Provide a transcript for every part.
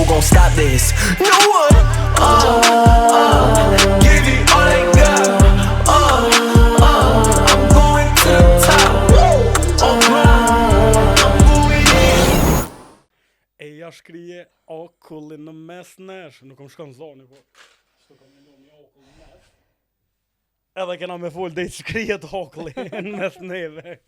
gon' stop this? No one. Give you all I got. I'm going to the top. I'm moving in. E ja shkrije okullin në mes nesh. Nuk kom shkon zoni, po. Shto kom një okull në mes. Edhe kena me fol dhe i shkrijet okullin në mes neve.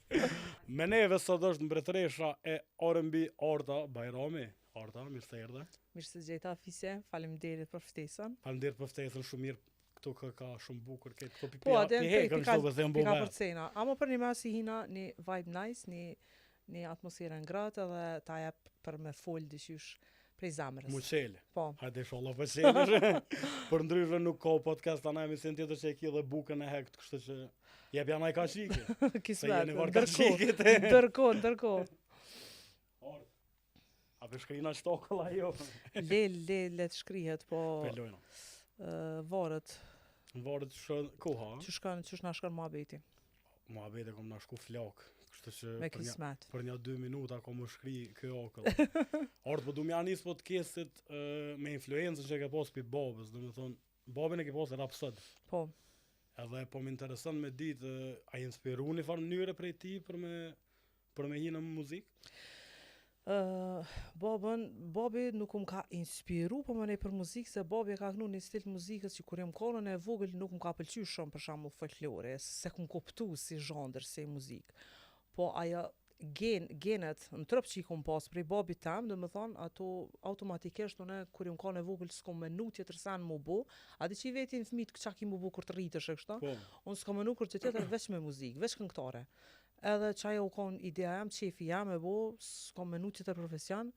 Me neve sot është mbretëresha e R&B Arta Bajrami. Arta, mirë se erdhe. Mirë se gjeta Fise, faleminderit për ftesën. Faleminderit për ftesën, shumë mirë. Këtu ka shumë bukur këtë. Këto Po, atë pika pika për cena. Amo për një mas i hina një vibe nice, një atmosferë ngratë edhe ta jep për me fol dyshysh prej zamrës. Muqele. Po. Hajde inshallah për qelesh. Për ndryshe nuk ka podcast ana emision tjetër që e ki dhe bukën e hekt, kështu që jep janaj ka shike. Kismet, ndërkohë. A për shkrina shtokëlla jo? Le të shkrihet, po Pelojna. varet. Varet koha? Qysh na shkon muhabeti. Muhabeti kom na shku flak. Kështu që Me kismet. për një 2 minuta kom më shkri kjo okull. Ardë po du m'ja nis podcastit me influencën që ke pas pi babës, do me thonë, babin e ke pas rapsod. Po. Edhe po m'intereson me ditë, a inspiru një farë mënyre prej ti për me hi në muzikë? Babi nuk ka inspiru po më nej për muzikë, se babi ka knu një stil muzikës që kur jem konën e vogël nuk më ka pëlqy shumë për shembull folklore, se kum kuptu si zhandër, si muzikë. Po ajo genet në trup që i kum pas prej babit tam, do me thonë, ato automatikisht une kur jem konën e vogël s'kom menu tjetër sen mu bo, ati që i vetin fëmit qa ki mu bo kur të rritësh e kështa, unë s'kom menu kur që tjetër veç me muzikë, veç këngëtare. Edhe qaja u kon ideja jam, qefi jam e bo, s'kom menu tjetër profesion,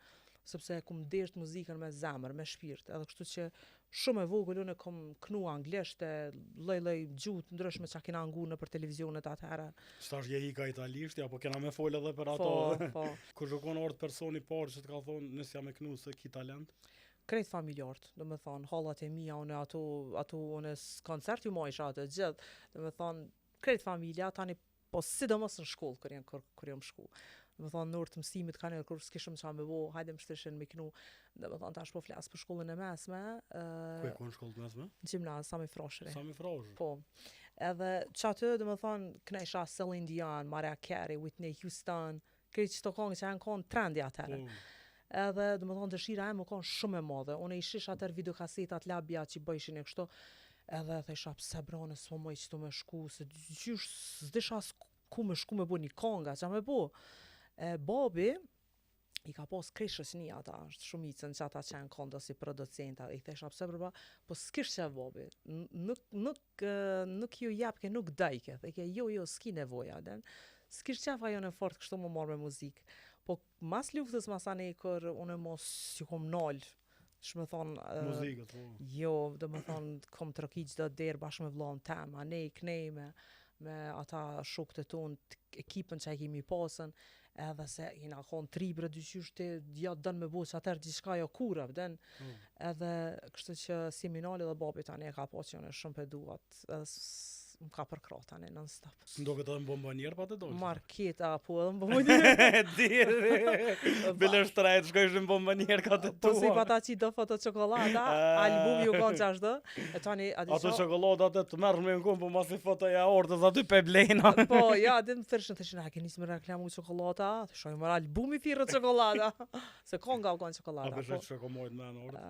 sepse kum desht muzikën me zemër, me shpirt, edhe kështu që shumë e vogël unë kom knu anglisht e lloj gjuhë ndryshme që kena ngu në për televizionet atëherë. Shtash je i ka italisht, apo kena me fol edhe për ato? Po. Kur shkon ort personi parë që të ka thonë nësë jam e knu se ki talent? Krejt familjartë, do me thonë, hallat e mija, une ato une koncert ju mojsh atë gjithë, do me thonë, krejt familja, tani po sidomos në shkollë kur jam shku. Do me thonë në orë të mësimit kanë kur s'kishëm qa me bo, hajde më shteshin me knu, do me thonë tash po flas për shkollën e mesme. Ku e kon shkollën e mesme? Gjimnaz, Sami Frashëri. Sami Frashëri. Po. Edhe qatë, do me thonë, knesha Celine Dion, Mariah Carey, Whitney Houston, krejt qëto kongë që janë konë trendi atëherë. Edhe, do me thonë, dëshira e më konë shumë e madhe. Une i shish atër videokasetat labja që i bëjshin e kështu. Edhe thesha pse brone s'po moj që tu me shku, se gjysh s'disha ku me shku me bo një konga, që me bo. Babi i ka pas krishës një ata, është shumicën që ata që janë konda si producenta, i thesha pse brba, po s'kish që babi, nuk ju japke, nuk dajke, dhe ke jo, s'ki nevoja, den, s'kish qef ajo në fort kështu më marrë me muzikë. Po mas luftës masane kur unë mos që kom nalë, shme thonë... Muzikët, po. Jo, do me thonë, kom të rëki qdo derë bashkë me vllon tem, a ne i knej me ata shokët e tonë, ekipën që e kemi pasën, edhe se jina konë tribre dyqysh të ja dënë me bo që atër gjithka jo kurëv, edhe kështë që seminali dhe babi tani e ka po që jone shumë peduat, më ka përkrat tani non-stop. Ndo këtë edhe më bombanier pa të dojtë? Marketa, po edhe më bombanier. Dirë, bile shtrajt, shkojsh në bombanier ka të tua. Po si pa ta qi do foto qokolada, albumi u konë qashtë, e tani... Ato qokoladat e të mërë me në kumë, po masi fotoja ortës aty pe blejna. Po, ja, dhe më thërshën të shina, ke njësë me reklamu qokolada, të shojë mërë albumi firë qokolada, se konga u konë qokolada. A përshë që komojt me në ortë?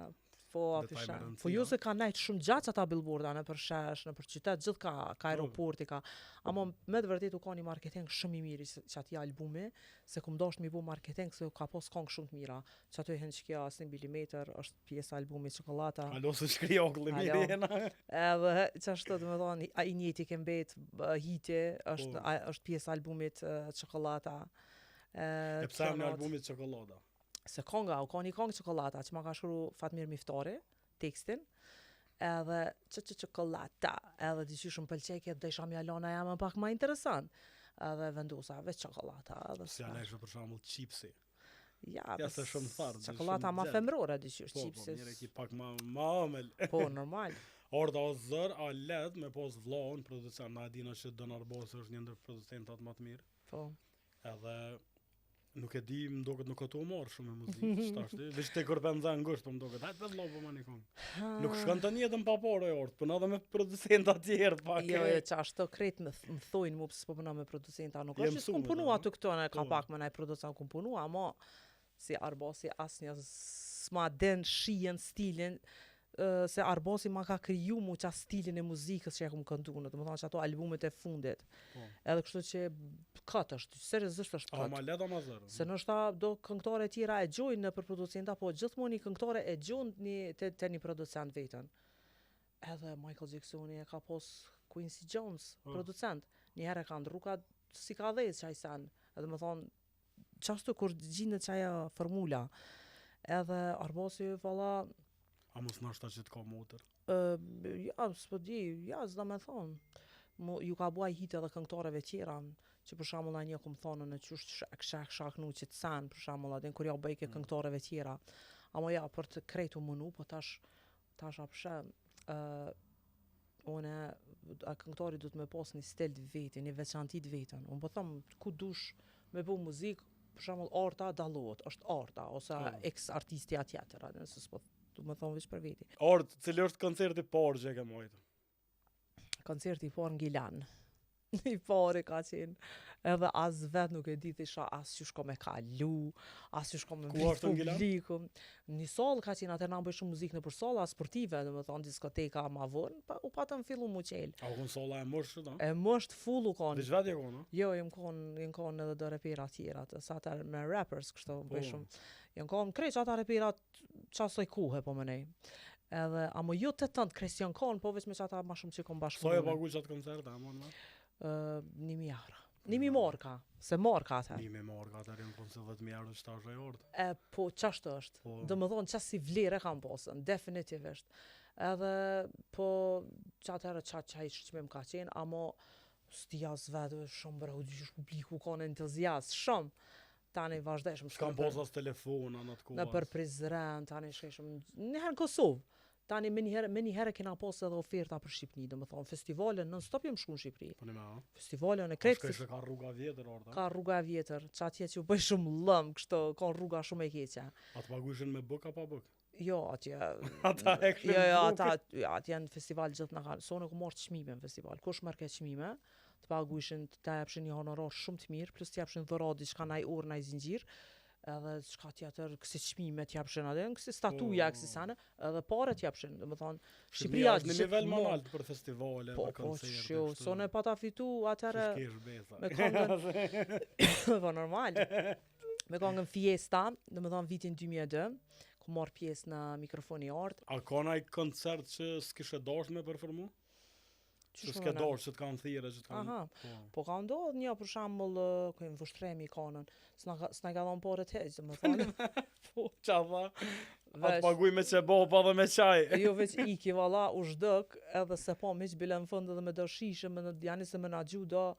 Po, apishen. Po ju se ka najtë shumë gjatë ata billboarda në për shesh, në për qytet, gjithë ka aeroporti ka. Ama me të vërtet u ka një marketing shumë i miri që ati albumi, se kum dasht mi bu marketing se ka pos kongë shumë të mira. Që ato i hen që kja 1 milimetër, është pjesë albumi Qokolata. Alo se shkri okulli miri jena. Edhe që ashtu dhe me thonë, a i njeti ke mbet hiti, është pjesë albumit Qokolata. E pësa në albumit Qokolata? Se konga, u ka një kongë Qokolata, që ma ka shkru Fatmir Miftari, tekstin, edhe Qokolata, edhe të qyshë më pëlqeke, dhe isha mjallona jam pak ma interesant, edhe vendosa veç Qokolata. Si janë eshve për shambull qipsi? Ja, se shumë tharë. Qokolata ma femrore, dhe qyshë, qipsi. Po, njëre ki pak ma amel. Po, normal. Orda o zër, a led me pos vlohën, producent, na dina që Donar Bosi është një ndër producentat më të mirë. Po. Edhe Nuk e di, më duket nuk ka të marr shumë me muzikë, ç'tash ti. Veç te kur bën zën ngusht, po më duket. Hajt vetë vëllai po më nikon. Nuk shkon të jetën pa parë e orë, po edhe me producentë të tjerë pak. Jo, çashto krejt më thojnë mu pse po punoj me producenta, nuk Je është se mësume, s'kum punua da, aty këto, ne ka po. pak më naj producent kum punua, ama si Arbasi asnjë s'ma den shijen stilin se Arbasi ma ka kriju mu qa stilin e muzikës që e kum këndu, në të më thonë që ato albumet e fundit. Po. Edhe kështu që kat është, seriozisht është A kat. ma leta ma zërë. Se nështë do këngëtare tjera e gjojnë në për producenta, po gjithmonë një këngëtare e gjojnë te një producent vetën. Edhe Michael Jacksoni e ka pos Quincy Jones, producent. Njëherë e ka ndruka si ka dhejtë qaj sen. Edhe më thonë, qashtu kur gjindet qaja formula. Edhe Arbasi valla, A mos nashta që të ka motër. ja, s'po di, ja, s'da me thonë. Ju ka buaj hit edhe këngëtareve tjera, që për shembull na një kum thonë në qysh shaknu që të sen, për shembull, atë kur ja bëjke këngëtareve tjera. Ama ja, për të krejtu mënu, po tash apshe, une, a këngëtari du të me pas një stil të vetin, një veçanti të vetën. Unë po thëmë, ku dush me bu muzikë, për shembull, arta dallohet, është arta, ose ex artistja tjetër, atë nëse s'po du me thonë veç për veti. Art, cili është koncerti parë që e ke mojtë? Koncerti i parë n'Gilan. I pari ka qenë, edhe as vet nuk e di thisha as që shko me kalu, as që shko me Ku është në Gilan? publiku. Një sallë ka qenë, atër na bëj shumë muzikë në për salla sportive, dhe më thonë diskoteka ma vonë, u patëm fillu mu qelë. A u konë sola e mërshë, da? E mësht full u konë. Veç vetë e konë, Jo, jem konë edhe do repera tjera, sa atër me rappers kështu, bëj shumë. Jem konë krejt që ata reperat qasoj kuhe po më nej. Edhe, amo jo të tëndë Christian Kon, po veç me që ata ma shumë që kom Sa e bashkëpunë. pagu qatë koncert, a mon me? 1.000 euro. 1.000 marka, se marka atë. 1.000 marka, atër jenë konë se 10.000 euro që ta është e orët. Po qashtë është. Po. Do më thonë qas si vlerë e kam posën, definitivisht. Edhe po qatërë qa i shqimim ka qenë, amo stijas vetë shumë bërë, dysh publiku ka në entuziast, shumë. Tani vazhdeshëm. S'kam posas telefona në të Në për Prizren, tani shkeshëm, njëherë në Kosovë. Tani me njëherë kena posë edhe oferta për Shqipni, do më thonë, festivale, non stop jem shku në Shqipëri. Po një me, a? Festivale në A kretë, shkoj se ka rruga vjetër, orta? ka rruga e vjetër, që atje që u bëj shumë lëm, kështu, ka rruga shumë e keqe. A të pagushin me bëk a pa bëk? Jo, atje... Ata e këshin Jo, atje në festival gjithë në kanë, sonë ku marrë çmime në festival, kush merr ke çmime, të paguishin, të japshin një honorar shumë të mirë, plus të japshin dhuratë diçka naj orë, naj zinxhir, edhe çka tjetër, kësi çmime të japshin atë, kësi statuja, kësi sana, edhe parë të japshin, domethënë Shqipëria është në nivel më lart për festivale, po, për koncerte. që, sonë pa ta fitu atëherë S'kesh besa. me këngën, po normal, me këngën Fiesta, domethënë vitin 2002, ku marr pjesë në mikrofoni art. A ka naj koncert që s'kishe dash me performu? Që s'ke dash, që t'kanë thire, që t'kanë... Aha, po ka ndodhë një për shembull ku im vështremi kanën, s'na ka dhënë parë të heq, domethënë. Po, qa tha? A të paguj me qebopa dhe me qaj. Jo veç iki valla u zhduk, edhe se po miq bile në fund edhe me do shishe, me në janë se me na gjudo,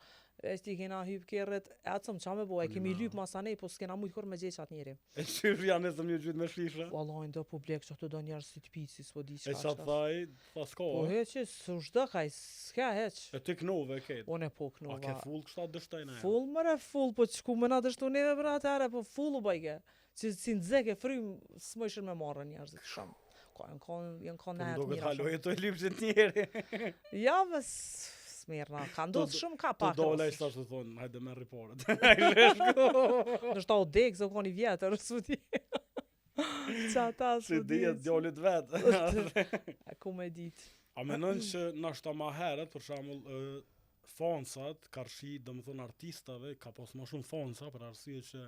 e sti kena hyp kerret, e atëm qa me bo, e kemi lyp masanej, po s'kena mujt kur me gjeq atë njeri. E qysh janë e një gjyt me shisha? Wallahi ndo publik që të do njerës si të pici, s'po di E çka. qa thaj, tha s'ka. Po heqë, s'u zhduk aj, s'ka heq. E ty knove e ketë. Unë e po A knova. ke full kështa dështojnë e? Full mëre full, po çku më na dështu neve për atëherë, po full u bëjke. Që si nxeke frym s'mëshën me marrë njerëzit shumë. Ka janë Po kanë më do natë këtë mira. haloj e të e lypë që t'njeri. Ja, bes smirna, ka ndodhur shumë ka Të pak. dole e shta që thonë, hajde me riporët. Në shta o dek, zë koni vjetër, s'u di. Qa ta Si s'u di. dijet djallit vetë. A ku me dit. A menon që nashta ma herët, për shembull, fansat, karshi, domethënë artistave, ka pas më shumë fansa, për arsye që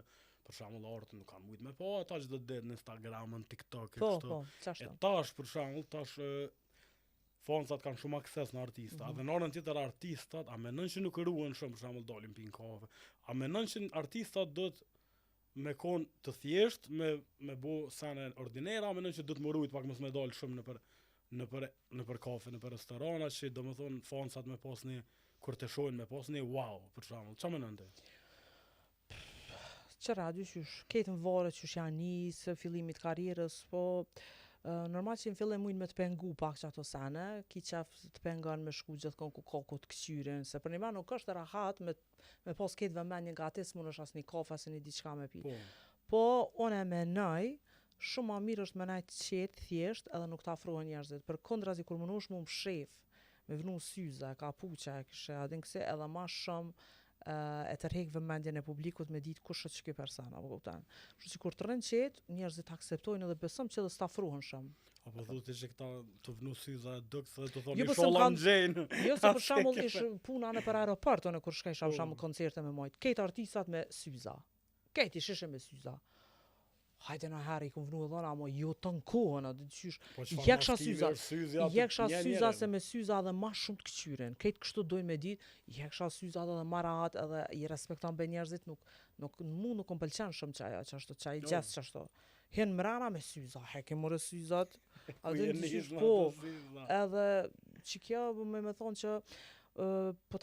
për shembull artë nuk kanë mujt me po, ata që do të ditë në Instagramën, TikTok e Po, kështu. po, E qashtu. tash për shembull, fansat kanë shumë akses në artista, dhe në anën tjetër artistat, a menon që nuk ruhen shumë, për shembull dalin pin kafe. A menon që artistat do të me kon të thjesht, me bo sene ordinera, a menon që do të më rujt pak mos me dal shumë në për kafe, në për restorana, që do më thonë fansat me pas një, kur të shojnë me pas një wow, për shembull. Qa menon ti? Qëra, dyqysh, ketën vare qysh janë njësë, fillimit karierës, po Normal që në fillim mujnë me të pengu pak që ato sene, ki qef të pengon me shku gjithkon ku kokut këqyrin, se për një ma nuk është rahat me pas ketë vëmendje nga ti s'mun është as një kafe, as një diçka me pi. Po, une menoj, shumë ma mirë është me najtë qetë, thjesht, edhe nuk të afrohen njerëzit. Për kondrazi, kur më nush mu më shef, me vënu syza, kapuqa, kështë adin këse, edhe ma shumë e tërhek vëmendjen e publikut me ditë kush është ky person, apo kupton. Kështu që kur të rën qetë, njerëzit akseptojnë edhe besëm që edhe s'tafrohen shumë. Apo thotë që këta të vënu syza doks dhe të thonë Jo, po sholla s'm në gjejnë. Jo, se për shembull ish puna në për aeroport, unë kur shkoj për shembull koncerte me mojt. Këtë artistat me syza. Këtë ishin me syza. Hajde në herë i kom vënu dhona, amo jo të në kohën, atë qysh. Jeksha syza. Jeksha syza se me syza edhe ma shumë të këqyren. Këtë kështu dojnë me ditë, jeksha syza edhe ma rahat edhe i respekton be njerëzit, nuk më pëlqen shumë qaja, qashtu, qaj gjesë qashtu. Hen mrena me syza, heke more syzat. Po, edhe që kjo me thonë që po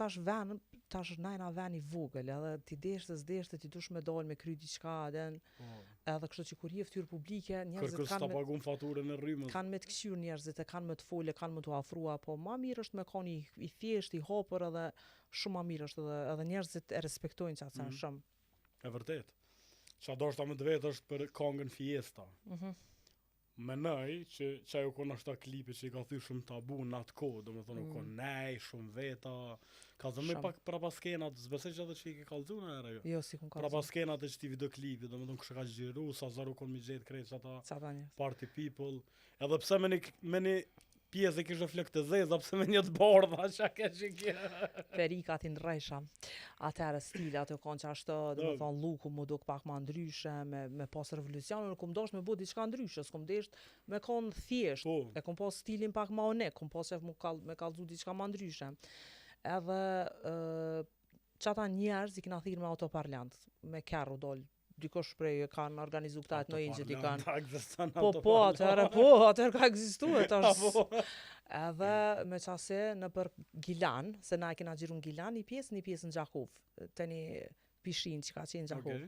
tash najna ven i vogël, edhe ti deshte, ti dush me dal me kry diçka, edhe kështu që kur je fytyrë publike, njerëzit kanë me të këqyr njerëzit, e kanë me të fole, kanë me të afrua, po ma mirë është me kanë i thjesht, i hapur edhe shumë ma mirë është edhe njerëzit e respektojnë që atë shumë. E vërtet. Qa do shta me të vetë është për kongën Fiesta. Menoj që ajo konë është ta klipi që i ka thy shumë tabu në atë kohë, do me thonë konë nej, shumë veta, ka zëmë pak prapa skenat, zbesej që edhe që i ke kalzu në ere jo? Jo, si kun kalzu. Prapa skenat e që ti videoklipi, do me thonë kështë ka gjiru, sa zaru konë mi gjetë krejt që ata party people, edhe pse me një pjesë e kishë flëk të zeza, pse me një të bardha, që ke që kje. Perikat i ndrejsha. Atëherë stile ato konë që ashtë, dhe me thonë luku mu duk pak ma ndryshe, me pas revolucion, nuk kom dasht me bu diçka ndryshe, s'kom desht me konë thjesht, e kom pas stilin pak ma unik, kom pas qef me kalzu diçka ma ndryshe. Edhe qata njerëz i kina thirë me autoparlant, me kerru dollë. Dikosh prej kanë organizu këta të nojnë që ti kanë. Po, atëherë ka egzistu e tash. Edhe me qase në për Gilan, se na e kena gjiru në Gilan, një pjesë në Gjakov, të një pishin që ka qenë Gjakov.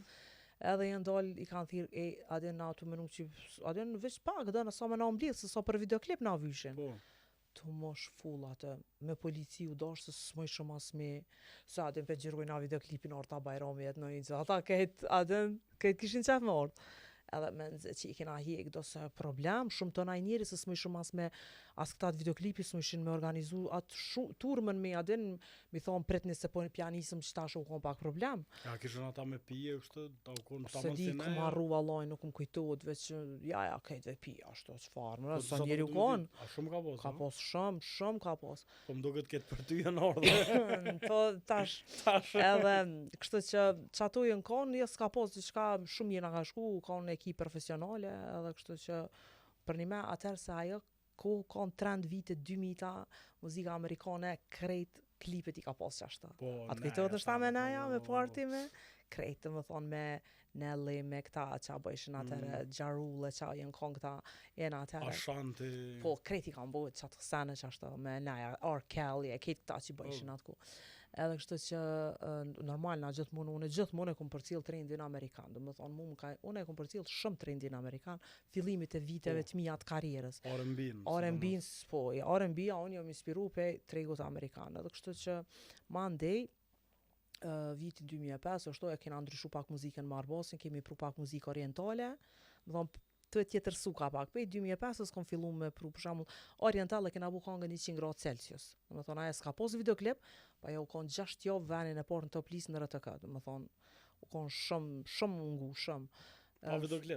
Edhe jenë dollë i kanë thirë, adin na të menu që, adin veç pak, dhe nësa me na mblidhë, se sa për videoklip na vyshin. Të mosh full atë, me polici u dosh se s'moj shumë as me, se adin për gjiroj na videoklipin orta Bajrami jetë në një që, ata këtë kishin qef me orë. Edhe me nëzë që i kena hjek do se problem, shumë të naj njeri se s'moj shumë as këtat videoklipi s'mojshin me organizu atë turmën me adin, mi thonë pretni se po në pianisëm që tash u kon pak problem. Ja, kishën ata me pije, kështë, ta u kon ta se di ku marru vallaj, nuk më kujtojt, veç që, ja, kejtve pije, ashtu, qëfar, më sa njeri u kon. A shumë ka pos, ka pos shumë ka pos. Po më duket këtë për ty e në ardhe. Po, tash, edhe, kështë që ato jën kon, jes ka pos diçka shumë jena ka shku, kon ekip profesionale, edhe kështë që për një me atëherë se ajo ko kanë trend vite 2000-ta, muzika amerikane, krejt klipet i ka pas qashta. Atë kujtojt është ta me neja, me party me, krejt të më thonë me Nelly, me këta qa bëjshin atëherë, Gjarulle, qa jenë kon këta, jenë atëherë. Ashanti. Po, krejt i kanë bëjt qatë sene qashta, me neja, R. Kelly, e këtë këta që bëjshin atë ku. Edhe kështu që normal na unë gjithmonë e kom përcjell trendin amerikan. Do të thonë unë e kom përcjell shumë trendin amerikan, fillimit e viteve të mia të karrierës. R&B, po, R&B unë jam inspiru pe tregut amerikan. Edhe kështu që mandej vitin 2005 ashtu e kena ndryshu pak muzikën me Arbasin, kemi pru pak muzikë orientale. Do të thonë të tjetër suka pak. Pe 2005 kom fillu me pru, për shembull, orientale kena bu kongën 100 gradë Celsius. Do të thonë ajo s'ka pas videoklip, pa ajo u kon 6 javë venin e parë në top list në RTK. Do të thonë u kon shumë ngu, shumë.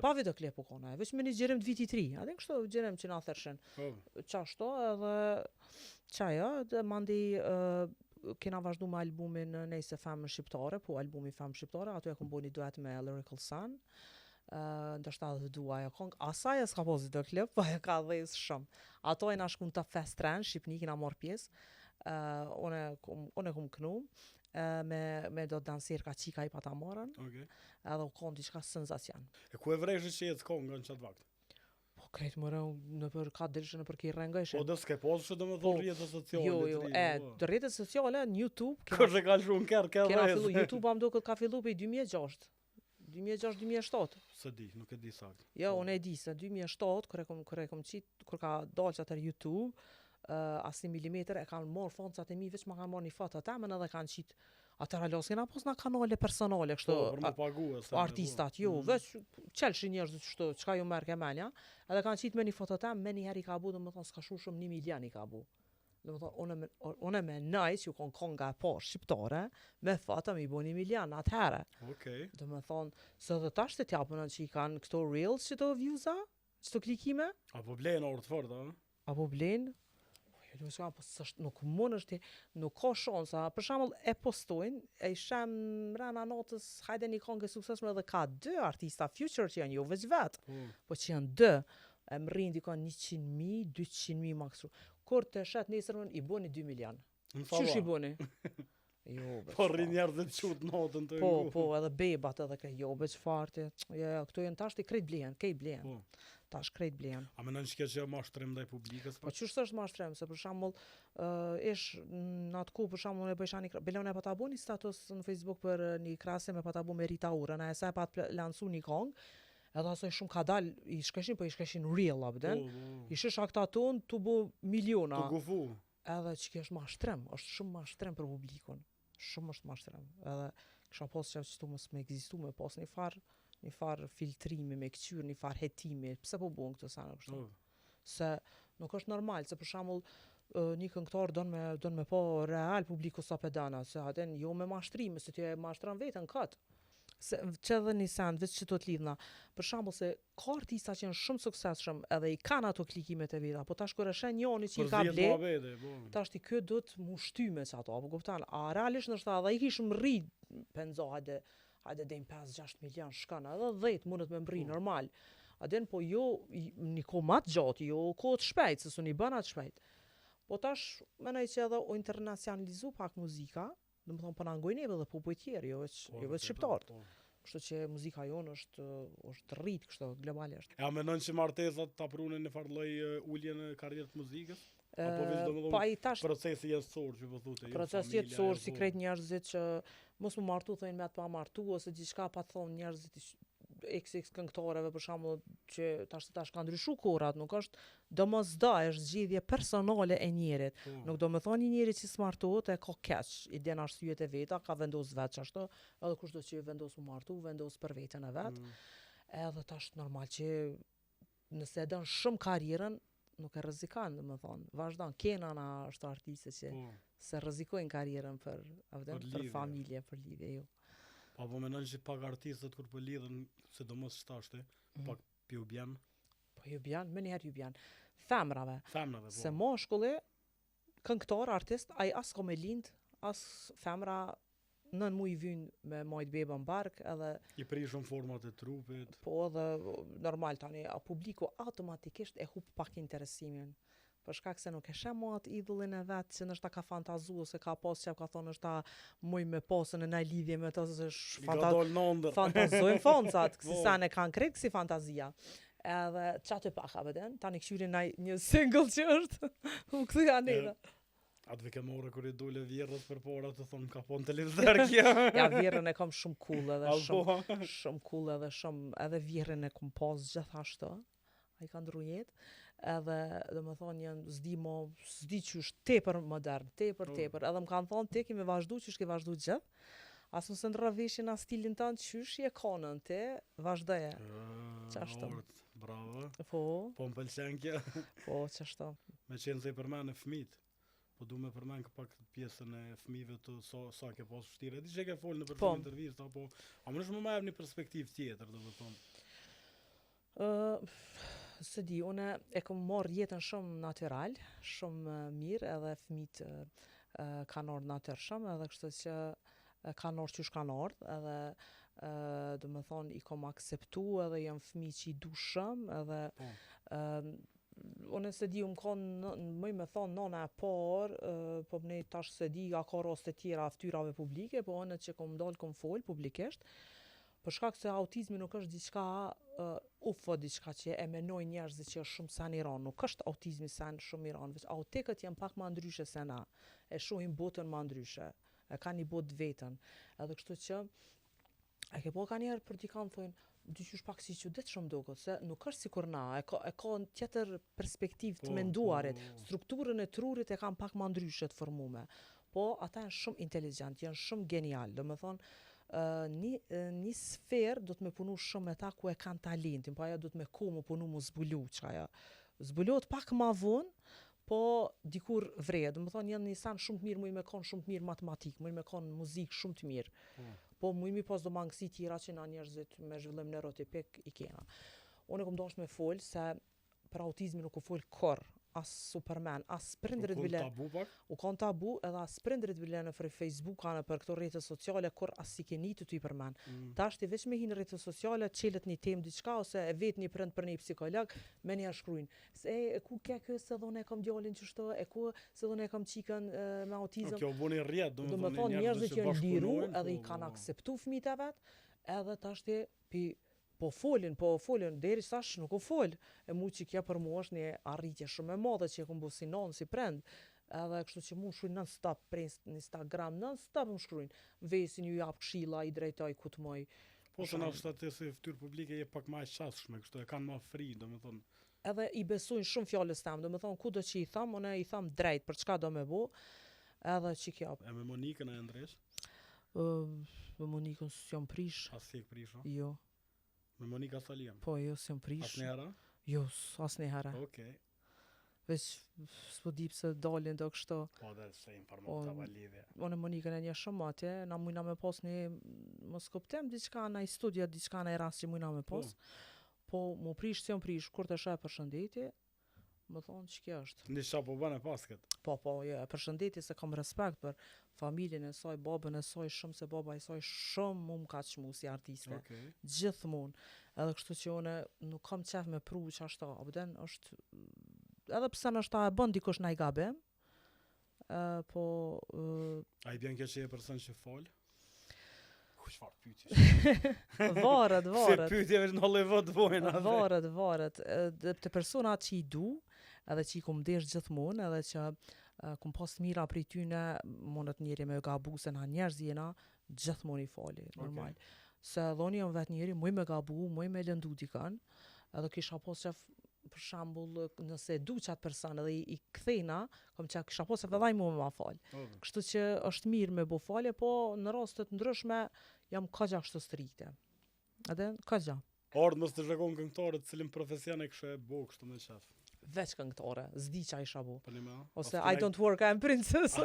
Pa videoklip u kon ajo. Veç me një gjerim të vitit 3. A dhe kështu gjerim që na thershin. Qashto edhe qaja, dhe mandi kena vazhdu me albumin Nejse Femën Shqiptare, po albumi Femën Shqiptare, ato e kom bu një duet me Lyrical Sun. Ndërshta dhe dua ajo kong, asaj e s'ka pas videoklip, po e ka dhejës shumë. Ato e na shkun të Fest Trend, Shqipni kina marrë pjesë, une kom kënu, me do danser ka qika i pa ta marrën, edhe u kon diçka senzacion. E ku e vrejshë që jetë kongën në qatë vakt? Po krejtë mërë në për ka dilshë në për ki rengëshë. Po dhe s'ke posë që do me thonë rjetët sociale? Jo, rjetët sociale në YouTube. Kërë ka shumë kërë kena fillu, YouTube am do këtë ka fillu për 2006. 2006-2007. Se di, nuk e di sakt. Jo, Po. unë e di se 2007 kur e kom qit kur ka dalë atër YouTube, asnjë milimetër e kanë marrë foncat e mi veç ma kanë marrë një foto temën edhe kanë qit atëra los kena pas na kanale personale kështu. Po, për më pagu e se. Artistat, jo, veç qelshin njerëzit kështu, çka ju merr ke menja, edhe kanë qit me një foto tem, me një herë i ka bu, domethënë s'ka shu shumë 1 milion i ka bu. Domethënë unë me nice ju kon konga e parë shqiptare, me foto mi bu 1 milion atëherë. Okej. Domethënë, se dhe tash të t'japën që i kanë këto reels që të viewsa, që të klikime, Apo blen orë të forta, a? apo blen, po nuk mund është, nuk ka shansa. Për shembull e postojnë, e shem rana natës, hajde një këngë suksesshme edhe ka 2 artista future që janë jo veç vet, po që janë 2, e më rrinë dikon 100.000, 200.000 maksu. Kur të shet nesërmën i boni 2 milion. Qysh i boni? Jo, Po rrin njerëzit çut natën të Po, edhe bebat edhe ke jo, veç farti. Ja, këto janë tash të krejt blehen, Po. Tash krejt blehen. A mendon që kjo mashtrim ndaj publikës? Po ç'është është mashtrim, se për shembull ish në atë kohë për shembull e bëjsha një Belona pa ta bu një status në Facebook për një krahasim me pa ta bu me Rita Urën, e sa pa të lancu një këngë. Edhe asoj shumë ka dal, i shkeshin real abden. I shish aktaton tu bu miliona. Tu gufu. Edhe që kjo është mashtrim, është shumë mashtrim për publikun. Shumë është mashtrim. Edhe kisha pas që tu mos me ekzistu me pas një farë filtrimi me këqyr, një farë hetimi. Pse po bën këtë sana kështu? Se nuk është normal, se për shembull një këngëtar don me pa real publiku sa pedana, se aten jo me mashtrime, se ti e mashtron veten kat. Se që edhe një send, veç që të t'lidhna. Për shembull se ka artista që janë shumë suksesshëm edhe i kanë ato klikimet e veta, po tash kur e shen njëri që i ka ble, tash ti kë do të mu shtyme që ato, apo kupton? A realisht nështë edhe i kishëm rri penzo, hajde dejmë 5-6 milion shkana, edhe 10 mundet me mbri normal. Aden po jo një kohë ma të gjatë, jo kohë të shpejt, se su një bëna të shpejt. Po tash menoj që edhe o internacionalizu pak muzika, do të thonë po na ngojnë edhe popujt tjerë, jo vetë shqiptar. Kështu që muzika jonë është rrit kështu globalisht. Ja mendon që martesat ta prunin në farë lloj ulje në karrierë të muzikës? Apo vetë domethënë Po ai tash procesi jetësor që po thotë, procesi jetësor si krejt njerëzit që mos më martu thënë me atë pa martu ose diçka pa thonë njerëzit XX këngëtarëve për shembull që tash ka ndryshu kohrat, nuk është domosdoshmë, është zgjidhje personale e njerit. Nuk do më thonë një njeri që smartohet e ka keq, i den arsyet e veta, ka vendos vetë ashtu, edhe kushdo që vendos u martu, vendos për veten e vet. Edhe tash normal që nëse e don shumë karrierën, nuk e rrezikon, domethënë, vazhdon. Kenana është artiste që se rrezikojnë karrierën për familje, për lidhje, jo. Apo mendon që pak artistët kur po lidhen, sidomos shtashte, pak ju bjen? Po ju bjen, më njëherë ju bjen. Femrave. Femrave, po. Se moshkulli, këngëtar, artist, ai as ko me lind, as femra nën mu i vyn me majt beba në bark, edhe I prishën format e trupit. po edhe normal tani, publiku automatikisht e hup pak interesimin. Për shkak se nuk e shem atë idhullin e vet që nështë ta ka fantazu ose ka pas që ka thonë është ta muj me pasën e naj lidhje me të se fantazojnë foncat, kësi sa ne kanë krejt kësi fantazia. Edhe qatë e pak abeden, tani këshyri një single që është, u këthi anera. Atë ke more kur I dole vjerët për pora të thonë ka po në televizor kjo. Ja, vjerën e kam shumë cool edhe shumë cool edhe shumë, edhe vjerën e kom pas gjithashtu, a I ka ndru jetë. Edhe dhe më thonë janë zdi që është tepër modern, tepër, edhe më kanë thonë ti kemi vazhdu që është ke vazhdu gjithë, asë nëse ndrëveshin as stilin tanë qysh je konën ti, vazhdoje. Qashtu. Bravo. Po më pëlqen kjo. Po, qashtu. Me qenë se I përmenë fëmijët, po du me përmenë pak pjesën e fëmijëve të sa ke pas vështirë. Di që ke folë në për të intervistë, apo a më nëshë më majab një perspektiv tjetër, dhe më thonë. Se di, une e kom marrë jetën shumë natural, shumë mirë, edhe fëmijët kanë ardhur natyrshëm, edhe kështu që kanë ardhur qysh kanë ardhur, edhe do më thonë I kom akseptu, edhe janë fëmijë që I du shumë, edhe une se di, më kanë, mëj me thonë nona e parë, po ne tash se di, ka raste tjera ftyrave publike, po une që kom dalë kom folë publikisht, për shkak se autizmi nuk është diçka diçka që e menoj njerëzit që është shumë sa në Iran, nuk është autizmi sa në shumë Iran, veç autikët janë pak ma ndryshe se na, e shohin botën ma ndryshe, e ka një botë vetën, edhe kështu që E ke po ka njerë për t'i kanë thonë, dyqysh pak si çuditshëm duket, se nuk është sikur na, e ka në tjetër perspektivë të Po, menduarit. po. Strukturën e trurit e kanë pak ma ndryshe të formume. Po ata janë shumë inteligent, janë shumë genial. Domethënë, një sferë do të me punu shumë me ta ku e kanë talentin, po ajo do të me mu punu mu zbulu që ajo. Zbulohet pak ma vonë, po dikur vrejet. Domethënë janë një san shumë të mirë, mu i me konë shumë të mirë matematik, mu i me konë muzikë shumë të mirë. Po mu i mi pas do mangësi tjera që na njerëzit me zhvillim neurotipik i kena. Unë kom dash me folë se për autizmin nuk u folë kur, as Superman, as prindrit bile. Tabu pak? U kanë tabu edhe as prindrit bile në Facebook kanë për këto rrjete sociale kur as si keni të ty përmen. Tash ti veç me hinë rrjete sociale, çelet një temë diçka ose e vet një prind për një psikolog, me një shkruajnë. Se e ku ke kë se dhone kam djalin çështë, e ku se dhone kam çikën me autizëm. Kjo buni rrjet, Domethënë njerëzit janë liru edhe i kanë po. akseptu fëmijët e vet, edhe tash ti po folin, deri tash nuk u fol. E mu që kja për mu është një arritje shumë e madhe që e kom bu si non, si prend. Edhe kështu që mu shkruajnë non-stop për Instagram, non-stop më shkruajnë. Vesin ju jap këshilla, i drejtoj ku të moj. Po se na shtatë se fytyrë publike je pak më qasshme, kështu e kanë më fri, domethënë. Edhe i besojnë shumë fjalës tam, domethënë kudo që i tham, unë i tham drejt për çka do me bu. Edhe që kjo. E me Monikën e ndresh? Me Monikën s'jam prish. As si e prish, Jo. Me Monika Salian. Po jo s'jam prish. Asnjëherë? Jo, asnjëherë. Okej. Veç s'po di pse dalin do kështu. Po dhe se informova lidhje. Unë Monikën e një shumë atje, na mujna me pas një mos kuptem diçka në studia, diçka në rast që mujna me pas. Po mu prish s'jam prish, kur të shaj përshëndetje, më thonë që kjo është. Në qa po bën e pasket? Po, jo, përshëndetje se kam respekt për familjen e saj, babën e saj shumë, se baba e saj shumë më ka qmu si artiste. Okej. Gjithmonë. Edhe kështu që une nuk kam qef me pru që ashta. Abden është, edhe pse në ashta e bën dikush na i gabim, po... A i bjen kjo që e person që folë? Çfarë pyetjesh? Varet. Se pyetje veç në Hollywood vojnë atë. Varet. Të personat që i du, edhe që i kum desh gjithmonë, edhe që kum pas mira prej tyne, mundet njeri me gabu se na njerëz jena, gjithmonë i fali, normal. Se dhoni jam vet njeri, muj me gabu, muj me lëndu dikën, edhe kisha pas qef, për shembull, nëse du qatë person edhe i kthejna, kom që kisha pas qef edhe mu me ma fal. Kështu që është mirë me bo falje, po në rastet ndryshme jam kogja kështu strikte. Edhe kogja. Ardë mos të zhekon këngëtarët cilin profesion e kështë e bo kështu me qef. Veç këngëtare, zdi qa isha bo. Ose As I don't work, I'm princess.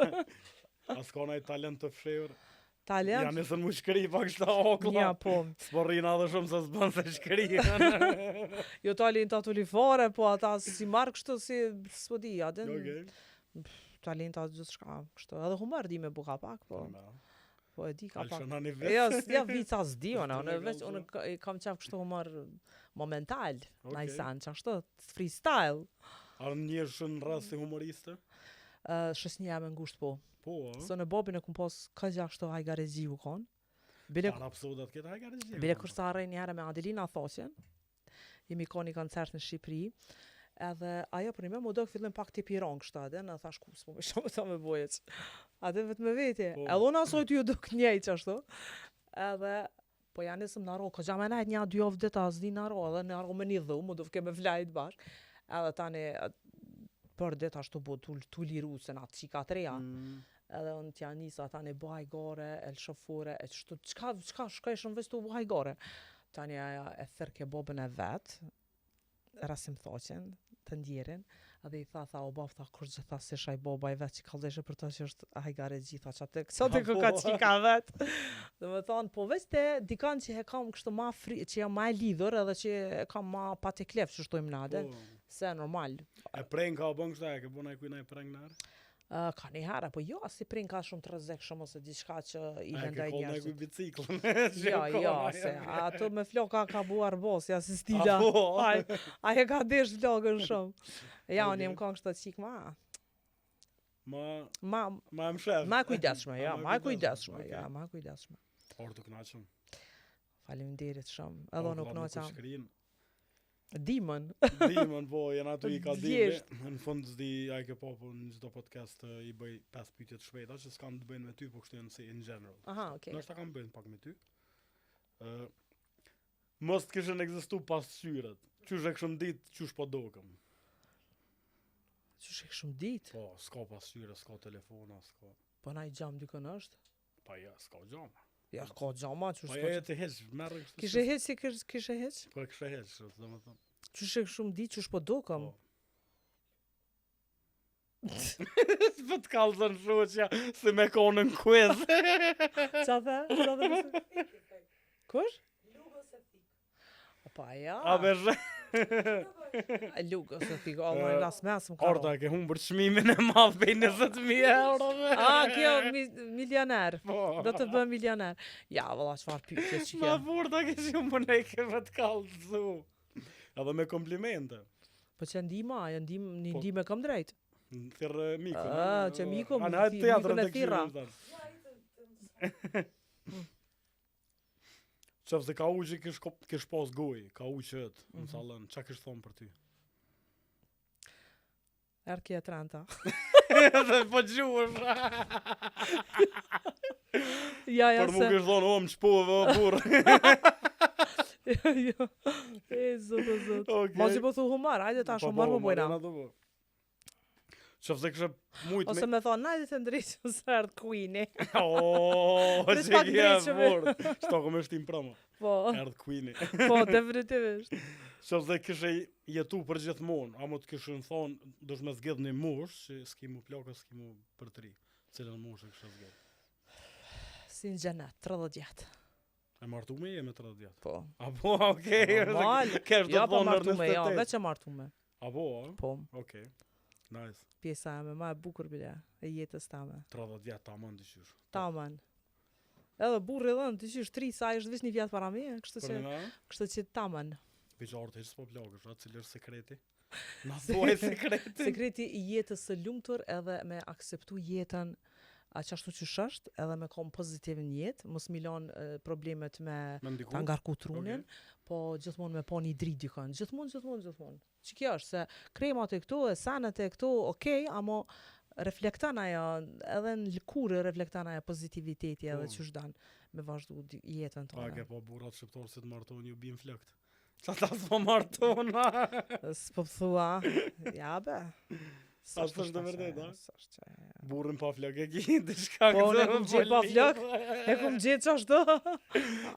As ka nëjë talent të fshehur. Talent? Ja nësën mu shkri pak shta okla. Ja, po. S'po rrina dhe shumë se s'bën se shkri. Jo talenta tulifare, po ata si marrë kështu si s'po di, Okej. talenta gjithçka kështu. Edhe humor di me buka pak, po. Po e di ka pak. Alshona një vit. Ja vica s'di unë veç unë kam qef kështu humor momental, na i san çashtu, freestyle. A një shumë rast si humoriste? Shësnja me ngusht po. Po, So në bobin e kum pas ka gjashtu hajgarezi u kon. Bile Para episodat këtë hajgarezi. Bile kur sa arrej një herë me Adelina Thosjen, jemi ka një koncert në Shqipëri, edhe ajo për një me më do fillim pak t'i piron kështu edhe, në thash ku s'po me shumë ta me bojec. Ate vetë me veti. Edhe unë asoj t'ju do kënjej qashtu. Edhe, po ja nisëm në ro, ko gja me najt një 2 javë dita s'di në ro, edhe në ro me një dhu, mu do fke me vlajt bashk. Edhe tani, për dit ashtu bu t'u liru se na qika treja. Edhe unë t'ja nisa tani bëhaj gore, el shofore, e qështu, qka shkajshëm veç t'u bëhaj gore. Tani aja e thërke bobën e vetë, rasim thoqen, të ndjerin, edhe i tha, o bab, tha, kur gjitha si shaj boba i vetë që kaldeshe për të që është hajgare gjitha, qatë ku ka qika vetë. Dhe me thonë, po veç te dikan që e kam kështu ma fri, që jam ma e lidhur, edhe që e kam ma pati klef, që shtojmë nade, se normal. E prejnë ka o bën kështu, e ke bona e kujna e prejnë nërë? Ka një herë, po jo, as si prin ka shumë të rrezikshëm ose diçka që i vendoj njerëzit. E ke kollë njerëzit. biciklën. Jo, se ato me floka ka buar bosja si stila. Apo? Ai e ka desh vlogën shumë. Ja, unë jem kanë kështu qik ma Ma më shef. ma kujdesshme, ja, ma kujdesshme, ja, ma kujdesshme. Orë të knaqëm. Faleminderit shumë. Edhe nuk knoqa. Shkrin. Dimën. Dimën, po, janë aty i ka dimri. Në fund zdi, a i ke po në gjithdo podcast i bëj 5 pyetje të shpejta që s'kan të bëjnë me ty, po kështu janë si in general. Aha, okay. Nështë ta kam bëjnë pak me ty. Mos të kishën ekzistu pasqyret. Qysh e kishëm ditë, qysh po dokëm. Qysh e këshëm ditë? Po, s'ka pasqyre, s'ka telefona, s'ka. Po na i gjam dikën është? Pa ja, s'ka gjama. Ja, ka gjama, qysh Pa s'ka ja, të heq, merre kështu. Kishe heq si kishe heq? Po e kishe heq, domethënë. Qysh e këshëm ditë, qysh po dokëm? Po. Po të kallëzën shoqja si me konë në quiz. Qa the? Kush? Pa ja. A bezhe. Lugos e fik, Allah, las mes më Orta ke humbër çmimin e madh prej 20.000 euro. Kjo milioner. Po. Do të bë milioner. Ja, valla, çfarë pyetje që Ma kjo. furta ke humbër ne ke vetë kallëzu. Edhe me komplimente. Po që ndima, një Po. ndime kam drejt. Thirr mikun. Që miku, Ana teatrin mikun e thirra. Qëfë se ka u që kish pas goj, ka u qët, në salën, qa kish thonë për ty? Erkje e trenta. Dhe po gjuhësh. Ja, Por mu kish thonë, o më qpove, o burë. Jo. E, zot, o zot. Okej. Mos i po thu humor, hajde ta shumë marrë më bojna. Qëfë se kishe mujt Ose me thonë, najde të ndryqë së ardë Queeni. Oooo, Pres që pak kje ndryqëve. burë. Shto kom është tim prama. Po, Erdhë Queeni. po, definitivisht. Qëfë se kishe jetu për gjithmonë, amo të kishën thonë, dush me zgjedh një mush, që s'ki mu plaka, s'ki mu për të ri. Cilën mush e kishe zgjedh. Si në gjenet, 30 jetë. E martu me je me 30 vjetë. Po. Apo, okej. Normal. Kesh do Ja, po thonë martu me, ja, 28. veç e martu me. Apo, Po, okej. Nice. pjesa e me ma e bukur bile, e jetës tame. 30 vjetë ta mund të qysh. Taman. Edhe burri dhënë, të qysh 3, sa ishtë veç një vjetë para me, Për nga, kështu që taman. piqartë heq s'po plakësh, atë cilë është sekreti. Na thuaj sekretin. Sekreti i jetës së lumtur edhe me akseptu jetën qashtu që është, edhe me kom pozitiv në jetë, mos milon problemet me Me ndiku. ta ngarku trunin, po gjithmonë me po një dritë dikon. Gjithmonë. Që kjo është, se kremat e këtu, e sanët e këtu, okej, amo reflektan ajo, edhe në lëkurë reflektan ajo pozitiviteti edhe Po. që shdan me vazhdu jetën Pa ke tonë. po burat shqiptarë si të martohen ju bin flekt. Qa ta s'po martona. S'po thua, ja be. A s'është të vërtet, a? S'është që... Burrin pa flek e ki, diçka Po, ne kum gjetë pa flek. E kum gjetë qashtu.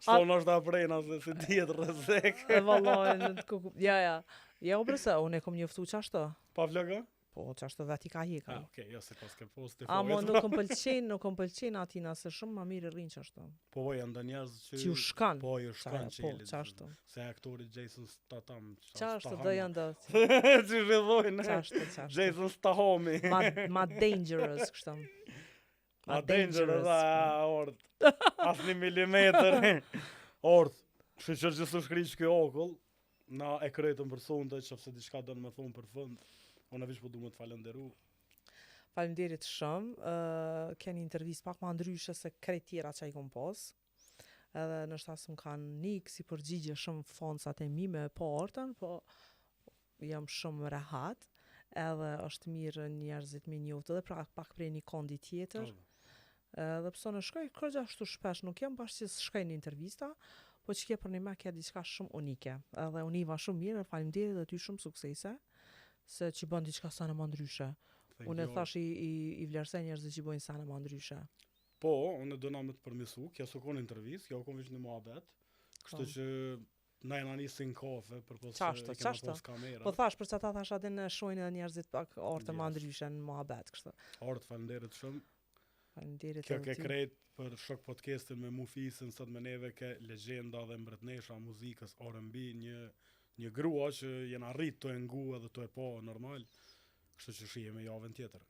Shton është ta prejna se si tjetë rëzek. E vallaj, në të kuku... Ja, o brëse, unë e kom njoftu qashtu. Pa flek, a? Po, qashtu dhe ti ka hika. Okej, jo se pas ke post të Amo fojt. nuk më pëlqen atina, se shumë ma mirë rrinë qashtu. Po, janë da njerëz që... Që u shkan. Po, ju shkan që Po, jeli. qashtu. Se aktori Jason Statham. Qashtu dhe janë dhe... Që zhidhojnë. Qashtu. Jason Stathami. Ma dangerous, kështu. A dangerous, ord. As një milimetër. Ord. Kështë që gjithë shkri që kjo okull, na e krejtën për sonde, që fse diçka dënë me thonë për fund, unë vish po du me të falenderu. Faleminderit shumë, keni intervjist pak ma ndryshe se krejt tjera që i kom pas. Edhe nështë asë më kanë nikë si përgjigje shumë fonsat e mi me po ortën, po jam shumë rehat, edhe është mirë njerëzit me njoftë, edhe pra pak prej një kondi tjetër. Edhe pëso në shkoj kërgja ashtu shpesh, nuk jam bashkë që shkoj në intervista, po që kje për një me kje diçka shumë unike. Edhe univa shumë mirë, faleminderit dhe ty shumë suksese, se që bën diçka sa në më ndryshe. Unë e thash i vlerësoj njerëzit që bojnë sa në më ndryshe. Po, unë do na me të përmisu, kja su kon intervjist, kja u kon vish një muhabet, kështu që na jena nisin kafe, për posë Qashtu, e kena qashtu. pas kamera. Po thash, për që ta thash adin në shojnë edhe njerëzit pak orë të më Yes. ndryshe në muhabet, kështu. Art, falenderit shumë. Faleminderit Kjo edhe ke ty. krejt për Shok Podcastin me Mufisën, sot me neve ke legjenda dhe mbretnesha muzikës R&B, një grua që jena rrit të e ngu edhe të e po normal, kështu që shihemi javën tjetër.